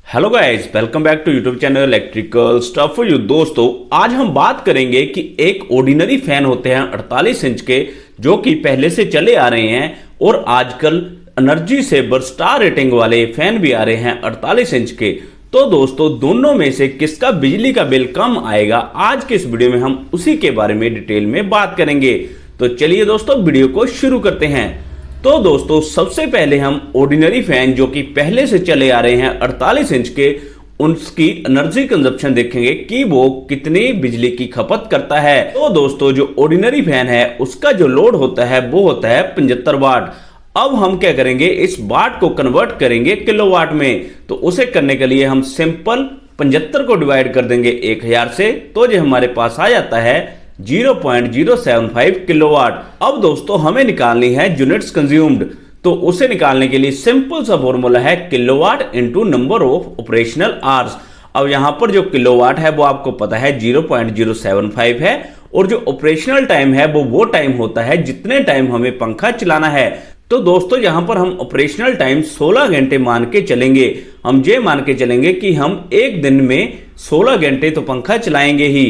Hello guys, welcome back to YouTube channel electrical stuff for you. दोस्तों, आज हम बात करेंगे कि एक ऑर्डिनरी फैन होते हैं 48 इंच के, जो कि पहले से चले आ रहे हैं और आजकल एनर्जी सेवर स्टार रेटिंग वाले फैन भी आ रहे हैं 48 इंच के। तो दोस्तों, दोनों में से किसका बिजली का बिल कम आएगा, आज के इस वीडियो में हम उसी के बारे में डिटेल में बात करेंगे। तो चलिए दोस्तों, वीडियो को शुरू करते हैं। तो दोस्तों, सबसे पहले हम ऑर्डिनरी फैन जो कि पहले से चले आ रहे हैं 48 इंच के, उनकी एनर्जी कंजप्शन देखेंगे कि वो कितनी बिजली की खपत करता है। तो दोस्तों, जो ऑर्डिनरी फैन है उसका जो लोड होता है वो होता है 75 वाट। अब हम क्या करेंगे, इस वाट को कन्वर्ट करेंगे किलोवाट में। तो उसे करने के लिए हम सिंपल 75 को डिवाइड कर देंगे 1000 से, तो जो हमारे पास आ जाता है 0.075 किलोवाट। अब दोस्तों, हमें निकालनी है यूनिट्स कंज्यूम्ड। तो उसे निकालने के लिए सिंपल सा फॉर्मूला है kilowatt into number of operational hours. अब यहां पर जो किलोवाट है वो आपको पता है 0.075 है, और जो ऑपरेशनल टाइम है वो टाइम होता है जितने टाइम हमें पंखा चलाना है। तो दोस्तों, यहां पर हम ऑपरेशनल टाइम 16 घंटे मान के चलेंगे। हम ये मान के चलेंगे कि हम एक दिन में 16 घंटे तो पंखा चलाएंगे ही।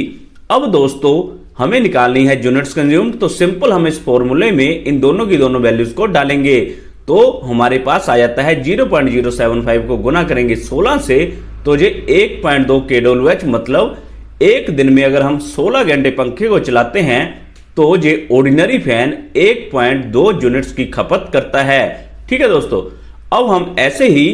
अब दोस्तों, हमें निकालनी है यूनिट्स कंज्यूम्ड। तो सिंपल हम इस फॉर्मूले में इन दोनों की दोनों वैल्यूज को डालेंगे, तो हमारे पास आ जाता है 0.075 को गुना करेंगे 16 से, तो ये 1.2 kWh, मतलब एक दिन में अगर हम 16 घंटे पंखे को चलाते हैं तो ये ऑर्डिनरी फैन 1.2 यूनिट्स की खपत करता है। ठीक है दोस्तों, अब हम ऐसे ही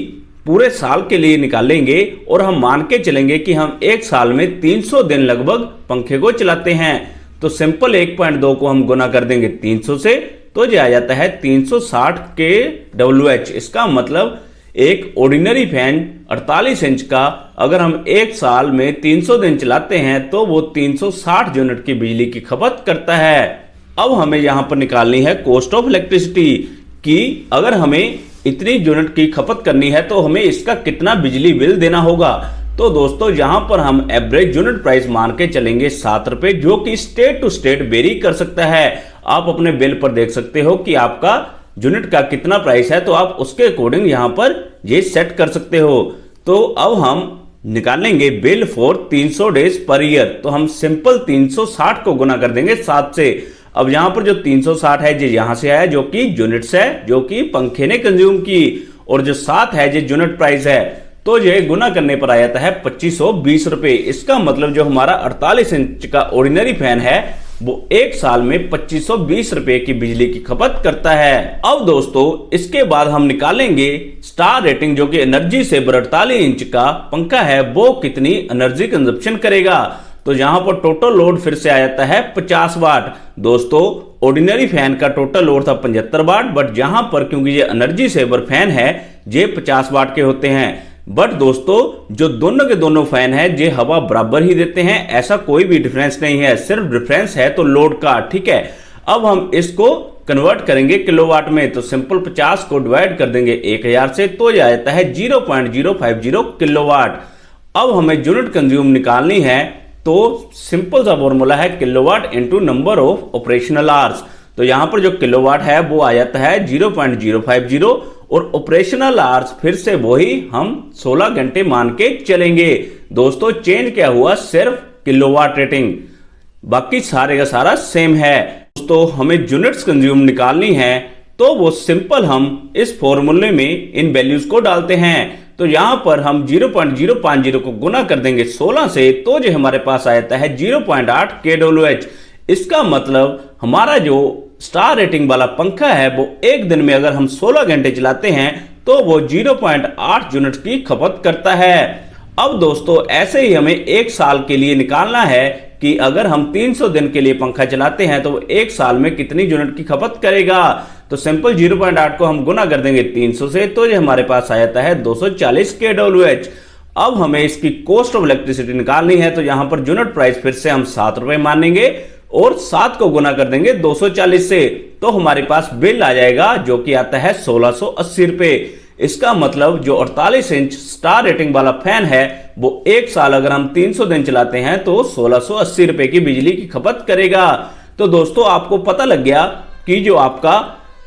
पूरे साल के लिए निकालेंगे और हम मान के चलेंगे कि हम एक साल में 300 दिन लगभग पंखे को चलाते हैं। तो सिंपल 1.2 को हम गुना कर देंगे 300 से, तो ये आ जाता है 360 kWh। इसका मतलब एक ऑर्डिनरी फैन 48 इंच का अगर हम एक साल में 300 दिन चलाते हैं तो वो 360 यूनिट की बिजली की खपत करता है। अब हमें यहां पर निकालनी है कॉस्ट ऑफ इलेक्ट्रिसिटी, कि अगर हमें इतनी यूनिट की खपत करनी है तो हमें इसका कितना बिजली बिल देना होगा। तो दोस्तों, यहां पर हम एवरेज यूनिट प्राइस मान के चलेंगे 7 रुपए, जो कि स्टेट टू स्टेट वेरी कर सकता है। आप अपने बिल पर देख सकते हो कि आपका यूनिट का कितना प्राइस है, तो आप उसके अकॉर्डिंग यहां पर ये सेट कर सकते हो। तो अब हम निकालेंगे bill for 300 days per year. तो हम सिंपल 360 को गुना कर देंगे 7 से। अब यहां पर जो 360 है ये यहां से आया, जो कि यूनिट्स है जो कि पंखे ने कंज्यूम की, और जो 7 है ये यूनिट प्राइस है। तो ये गुना करने पर आ जाता है 2520 रुपए। इसका मतलब जो हमारा 48 इंच का ऑर्डिनरी फैन है वो एक साल में 2520 रुपए की बिजली की खपत करता है। अब दोस्तों, इसके बाद हम निकालेंगे स्टार रेटिंग, जो कि एनर्जी सेवर 48 इंच का पंखा है वो कितनी एनर्जी कंजप्शन करेगा। तो यहां पर टोटल लोड फिर से आ जाता है 50 वाट। दोस्तों, ऑर्डिनरी फैन का टोटल लोड था 75 वाट, बट यहां पर क्योंकि ये एनर्जी सेवर फैन है ये 50 वाट के होते हैं। बट दोस्तों, जो दोनों के दोनों फैन है ये हवा बराबर ही देते हैं, ऐसा कोई भी डिफरेंस नहीं है, सिर्फ डिफरेंस है तो लोड का। ठीक है, अब हम इसको कन्वर्ट करेंगे किलोवाट में। तो सिंपल 50 को डिवाइड कर देंगे 1000 से, तो यह आता है 0.050 किलोवाट। अब हमें यूनिट कंज्यूम निकालनी है, तो सिंपल सा फॉर्मूला है kilowatt into number of operational hours. तो यहां पर जो किलोवाट है वो आ जाता है 0.050, और ऑपरेशनल आवर्स फिर से वही हम 16 घंटे मान के चलेंगे। दोस्तों, चेंज क्या हुआ, सिर्फ किलोवाट रेटिंग, बाकी सारे का सारा सेम है। दोस्तों, हमें यूनिट्स कंज्यूम निकालनी है, तो वो सिंपल हम इस फॉर्मूले में इन वैल्यूज को डालते हैं। तो यहां पर हम 0.050 को गुना कर देंगे 16 से, तो जो हमारे पास आ जाता है 0.8 kWh। इसका मतलब हमारा जो स्टार रेटिंग वाला पंखा है वो एक दिन में अगर हम 16 घंटे चलाते हैं तो वो 0.8 यूनिट की खपत करता है। अब दोस्तों, ऐसे ही हमें एक साल के लिए निकालना है कि अगर हम 300 दिन के लिए पंखा चलाते हैं तो वो एक साल में कितनी यूनिट की खपत करेगा। तो सिंपल 0.8 को हम गुना कर देंगे 300 से, तो ये हमारे पास आ जाता है 240 kWh। अब हमें इसकी कॉस्ट ऑफ इलेक्ट्रिसिटी निकालनी है, तो यहां पर यूनिट प्राइस फिर से हम 7 रुपए मानेंगे और 7 को गुना कर देंगे 240 से, तो हमारे पास बिल आ जाएगा जो कि आता है 1680 रुपए। इसका मतलब जो 48 इंच स्टार रेटिंग वाला फैन है वो एक साल अगर हम 300 दिन चलाते हैं तो 1680 रुपए की बिजली की खपत करेगा। तो दोस्तों, आपको पता लग गया कि जो आपका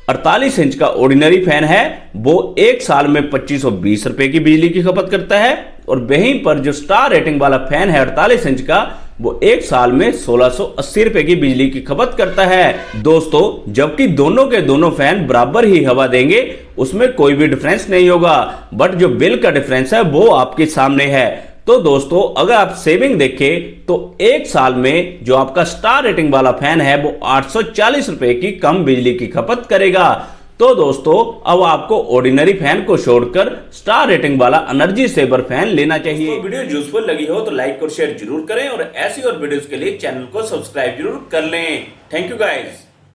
48 इंच का ऑर्डिनरी फैन है वो एक साल में 2520 रुपए की बिजली की खपत करता है, और वहीं पर जो स्टार रेटिंग वाला फैन है 48 इंच का वो एक साल में 1680 रुपए की बिजली की खपत करता है दोस्तों। जबकि दोनों के दोनों फैन बराबर ही हवा देंगे, उसमें कोई भी डिफरेंस नहीं होगा, बट जो बिल का डिफरेंस है वो आपके सामने है। तो दोस्तों अगर आप सेविंग देखें तो एक साल में जो आपका स्टार रेटिंग वाला फैन है वो 840 रुपए की कम बिजली की खपत करेगा। तो दोस्तों अब आपको ऑर्डिनरी फैन को छोड़कर स्टार रेटिंग वाला एनर्जी सेवर फैन लेना चाहिए। तो वीडियो यूजफुल लगी हो तो लाइक और शेयर जरूर करें, और ऐसी और वीडियोस के लिए चैनल को सब्सक्राइब जरूर कर लें। Thank you guys.